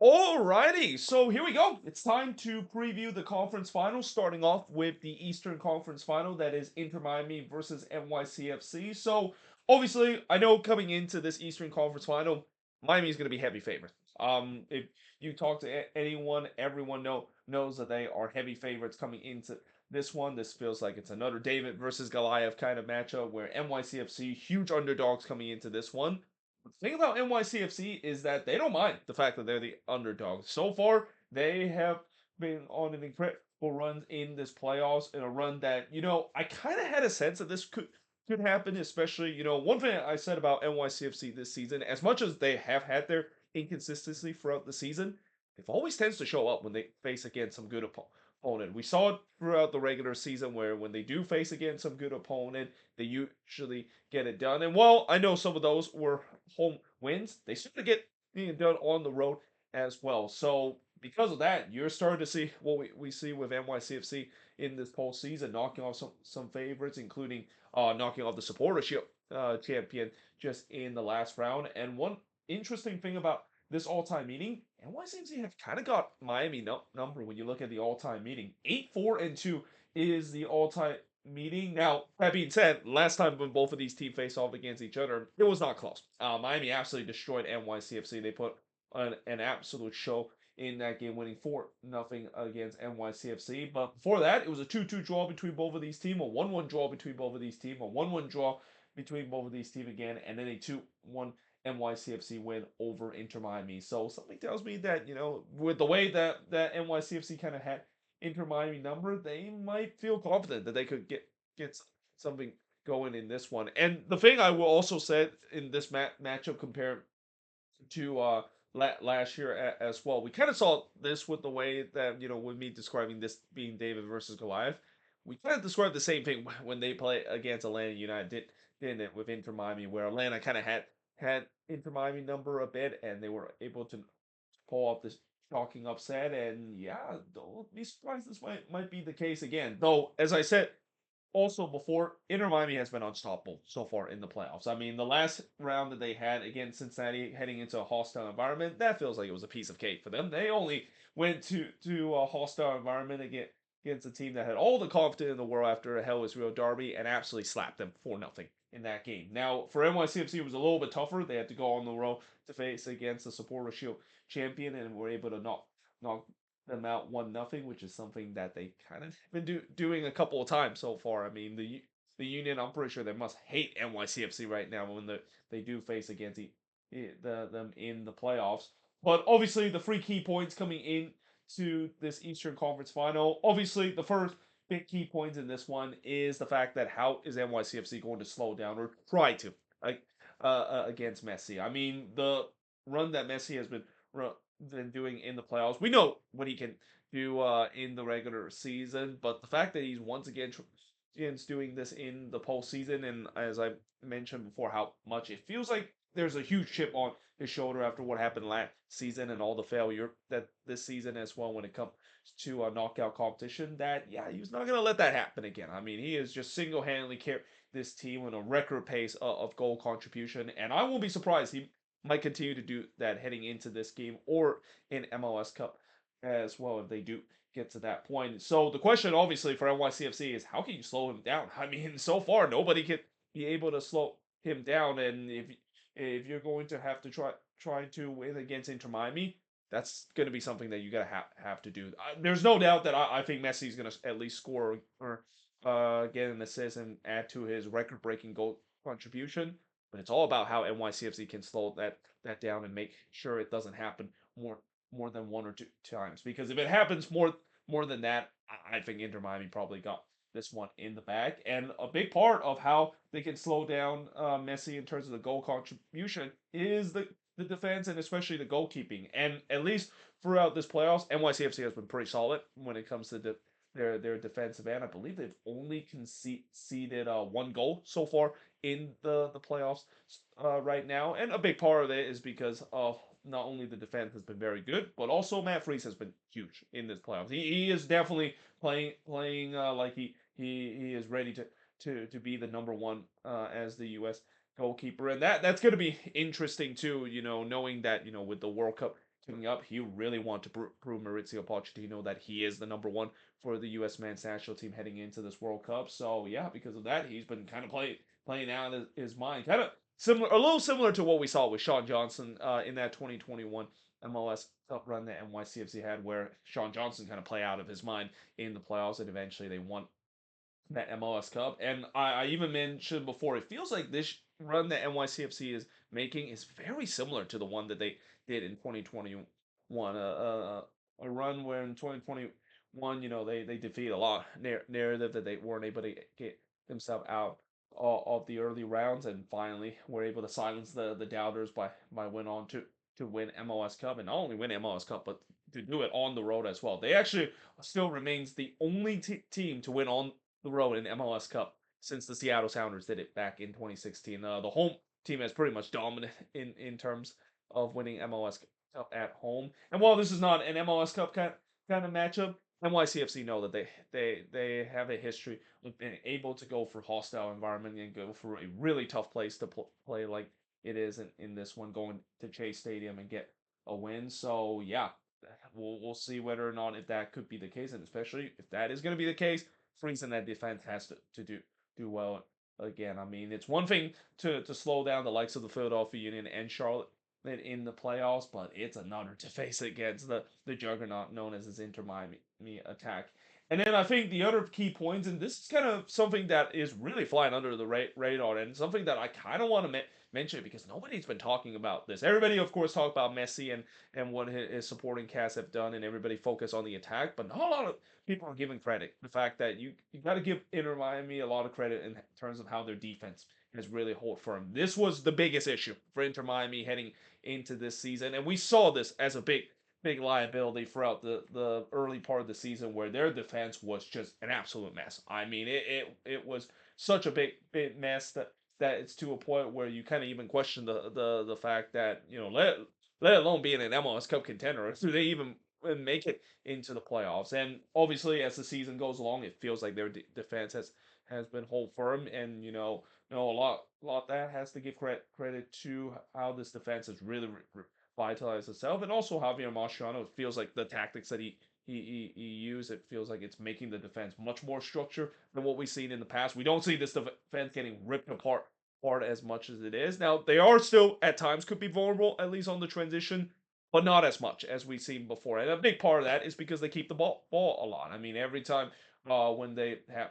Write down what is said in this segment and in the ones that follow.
Alrighty, so here we go. It's time to preview the conference final, starting off with the Eastern Conference final that is Inter Miami versus NYCFC. So obviously, I know coming into this Eastern Conference final, Miami is going to be heavy favorites. If you talk to anyone, everyone knows that they are heavy favorites coming into this one. This feels like it's another David versus Goliath kind of matchup where NYCFC huge underdogs coming into this one. The thing about NYCFC is that they don't mind the fact that they're the underdog. So far, they have been on an incredible run in this playoffs, in a run that, I kind of had a sense that this could happen, especially, one thing I said about NYCFC this season, as much as they have had their inconsistency throughout the season, they've always tends to show up when they face against some good opponent. We saw it throughout the regular season where when they do face against some good opponent, they usually get it done. And while I know some of those were home wins, they seem to get being done on the road as well. So because of that, you're starting to see what we see with NYCFC in this postseason, knocking off some favorites, including knocking off the supporter shield champion just in the last round. And one interesting thing about this all-time meeting, NYCFC have kind of got Miami number when you look at the all-time meeting. 8-4-2 is the all-time meeting. Now, that being said, last time when both of these teams faced off against each other, it was not close. Miami absolutely destroyed NYCFC. They put an absolute show in that game, winning 4-0 against NYCFC. But before that, it was a 2-2 draw between both of these teams, a 1-1 draw between both of these teams, a 1-1 draw between both of these teams again, and then a 2-1 NYCFC win over Inter Miami. So something tells me that, with the way that NYCFC kind of had Inter Miami number, they might feel confident that they could get something going in this one. And the thing I will also say in this matchup compared to last year as well, we kind of saw this with the way that with me describing this being David versus Goliath. We kind of described the same thing when they play against Atlanta United, didn't it, with Inter Miami, where Atlanta kind of had Inter Miami number a bit, and they were able to pull off this shocking upset. And yeah, don't be surprised this might be the case again. Though, as I said also before, Inter Miami has been unstoppable so far in the playoffs. I mean, the last round that they had against Cincinnati, heading into a hostile environment, that feels like it was a piece of cake for them. They only went to a hostile environment against a team that had all the confidence in the world after a Hell is Real derby and absolutely slapped them 4-0 in that game. Now, for NYCFC, it was a little bit tougher. They had to go on the road to face against the Supporter Shield champion and were able to knock them out 1-0, which is something that they kind of been doing a couple of times so far. I mean, the Union, I'm pretty sure they must hate NYCFC right now when they do face against them in the playoffs. But obviously, the three key points coming in to this Eastern Conference final. Obviously, the first big key points in this one is the fact that how is NYCFC going to slow down or try to like against Messi? I mean, the run that Messi has been doing in the playoffs. We know what he can do in the regular season, but the fact that he's once again doing this in the postseason, and as I mentioned before, how much it feels like there's a huge chip on his shoulder after what happened last season and all the failure that this season as well when it comes to a knockout competition. That yeah, he's not gonna let that happen again. I mean, he is just single-handedly carry this team with a record pace of goal contribution, and I won't be surprised he might continue to do that heading into this game or in MLS Cup as well if they do get to that point. So the question obviously for NYCFC is how can you slow him down? I mean, so far nobody can be able to slow him down, and if you're going to have to try to win against Inter Miami, that's going to be something that you gotta have to do. There's no doubt that I think Messi is going to at least score or get an assist and add to his record-breaking goal contribution. But it's all about how NYCFC can slow that down and make sure it doesn't happen more than one or two times. Because if it happens more than that, I think Inter Miami probably got this one in the bag. And a big part of how they can slow down Messi in terms of the goal contribution is the defense and especially the goalkeeping. And at least throughout this playoffs, NYCFC has been pretty solid when it comes to their defensive end. I believe they've only conceded one goal so far in the playoffs right now, and a big part of it is because of not only the defense has been very good, but also Matt Freese has been huge in this playoffs. He is definitely playing like he is ready to be the number one as the U.S. goalkeeper, and that's going to be interesting too. Knowing that with the World Cup coming up, he really want to prove Maurizio Pochettino that he is the number one for the U.S. men's national team heading into this World Cup. So yeah, because of that, he's been kind of playing out his mind, kind of similar, a little similar to what we saw with Sean Johnson in that 2021 MLS Cup run that NYCFC had, where Sean Johnson kind of play out of his mind in the playoffs, and eventually they won that MLS Cup. And I even mentioned before, it feels like this run that NYCFC is making is very similar to the one that they did in 2021. A run where in 2021, they defeat a lot narrative that they weren't able to get themselves out of the early rounds, and finally were able to silence the doubters by went on to win MLS Cup, and not only win MLS Cup, but to do it on the road as well. They actually still remains the only team to win on the road in MLS Cup since the Seattle Sounders did it back in 2016. The home team has pretty much dominant in terms of winning MLS Cup at home. And while this is not an MLS Cup kind of matchup, NYCFC know that they have a history of being able to go for hostile environment and go for a really tough place to play like it is in this one, going to Chase Stadium and get a win. So yeah, we'll see whether or not if that could be the case, and especially if that is going to be the case, freezing that defense has to do well again. I mean, it's one thing to slow down the likes of the Philadelphia Union and Charlotte in the playoffs, but it's another to face against the juggernaut known as his Inter Miami attack. And then I think the other key points, and this is kind of something that is really flying under the radar, and something that I kind of want to mention because nobody's been talking about this. Everybody, of course, talk about Messi and what his supporting cast have done, and everybody focus on the attack, but not a lot of people are giving credit. The fact that you got to give Inter Miami a lot of credit in terms of how their defense has really hold firm. This was the biggest issue for Inter Miami heading into this season, and we saw this as a big liability throughout the early part of the season where their defense was just an absolute mess. I mean, it was such a big mess that it's to a point where you kind of even question the fact that let alone being an MLS Cup contender, do they even make it into the playoffs? And obviously, as the season goes along, it feels like their defense has been hold firm, and a lot that has to give credit to how this defense has really vitalized itself, and also Javier Mascherano. It feels like the tactics that he used, it feels like it's making the defense much more structured than what we've seen in the past. We don't see this defense getting ripped apart as much as it is. Now, they are still at times could be vulnerable, at least on the transition, but not as much as we've seen before. And a big part of that is because they keep the ball a lot. I mean, every time when they have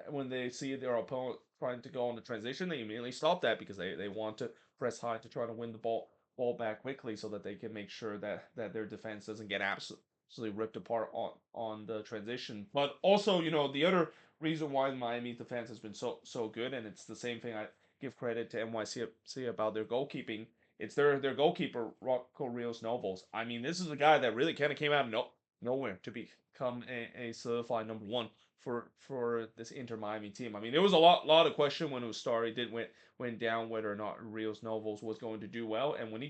when they see their opponent trying to go on the transition, they immediately stop that because they want to press high to try to win the ball back quickly so that they can make sure that their defense doesn't get absolutely ripped apart on the transition. But also, the other reason why Miami's defense has been so good, and it's the same thing I give credit to NYCFC about their goalkeeping. It's their goalkeeper Rocco Rios Novos. I mean, this is a guy that really kind of came out of nowhere to become a certified number one for this Inter Miami team. I mean, there was a lot of question when Ustari did went down whether or not Rios Novos was going to do well, and when he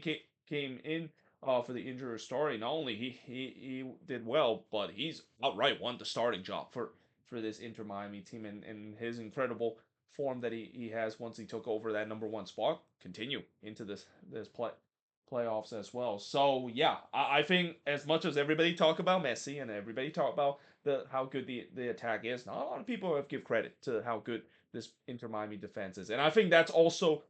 came in for the injured Ustari, not only he did well, but he's outright won the starting job for this Inter Miami team, and his incredible form that he has once he took over that number one spot continue into this playoffs as well. So yeah, I think as much as everybody talk about Messi and everybody talk about how good the attack is, not a lot of people have give credit to how good this Inter Miami defense is, and I think that's also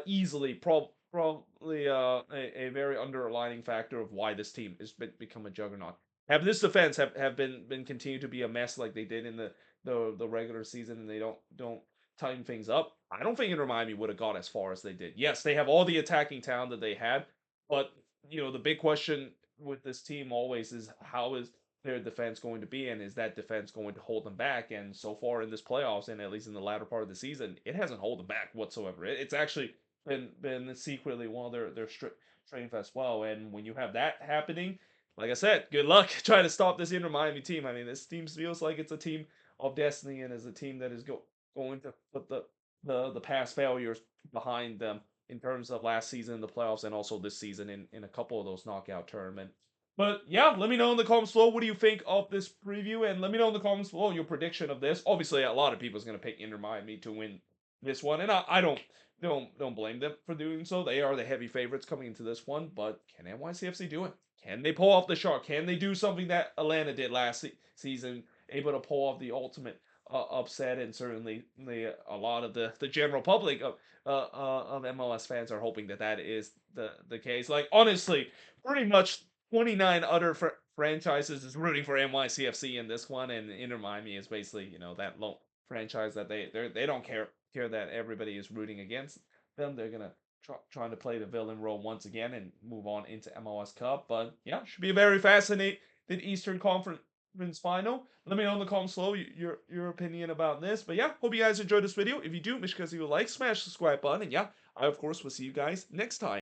easily probably a very underlining factor of why this team has become a juggernaut. Have this defense have been continued to be a mess like they did in the regular season, and they don't tighten things up, I don't think Inter Miami would have got as far as they did. Yes, they have all the attacking talent that they had, but the big question with this team always is how is their defense going to be, and is that defense going to hold them back? And so far in this playoffs, and at least in the latter part of the season, it hasn't held them back whatsoever. It's actually been secretly one of their strength as well. And when you have that happening, like I said, good luck trying to stop this Inter Miami team. I mean, this team feels like it's a team of destiny, and is a team that is going to put the past failures behind them in terms of last season in the playoffs, and also this season in a couple of those knockout tournaments. But yeah, let me know in the comments below what do you think of this preview, and let me know in the comments below your prediction of this. Obviously, a lot of people is going to pick Inter Miami to win this one, and I don't blame them for doing so. They are the heavy favorites coming into this one, but can NYCFC do it? Can they pull off the shark? Can they do something that Atlanta did last season, able to pull off the ultimate upset? And certainly a lot of the general public of MLS fans are hoping that that is the case. Like honestly, pretty much 29 other franchises is rooting for NYCFC in this one, and Inter Miami is basically that low franchise that they don't care that everybody is rooting against them. They're gonna trying to play the villain role once again and move on into MLS Cup. But yeah, should be a very fascinating Eastern Conference final. Let me know in the comments below your opinion about this. But yeah, hope you guys enjoyed this video. If you do, make sure you like, smash the subscribe button, and yeah, I of course will see you guys next time.